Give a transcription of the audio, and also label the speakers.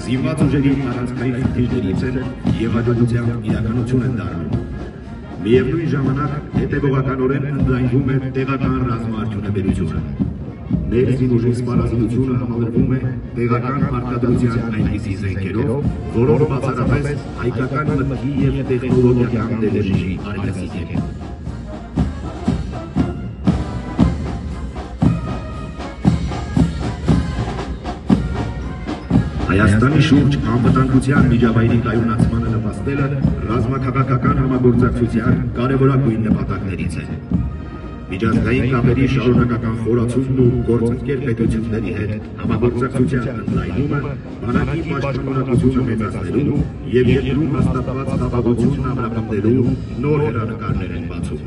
Speaker 1: զինված ուժերի առանցքային խնդիրներից են և հաջողությամբ իրականություն են դառնում։ Միևնույն ժամանակ հետևողականորեն ընդլայնվում է տեղական ռազմաարդյունաբերությունը։ Մեր զինուժի սպառազինությունը համալրվում է տեղական արտադրության այնպիսի զենքերով, որոնք բացառապես հայկական մտքի և տեխնոլոգիական դերերի արտասիկ են։ Հայաստանի շուրջ անվտանգության միջավայրի կայունացմանը նպաստելը ռազմաքաղաքական համագործակցության կարևորագույն նպատակներից է։ Միջազգային կապերի շարունակական խորացումն ու գործընկեր պետությունների հետ համագործակցության ընդլայնումը բանակի պաշտպանունակությունը մեծացնելու և երկրում հաստատված խաղաղությունն ամրապնդելու նոր հեռանկարներ են բացում։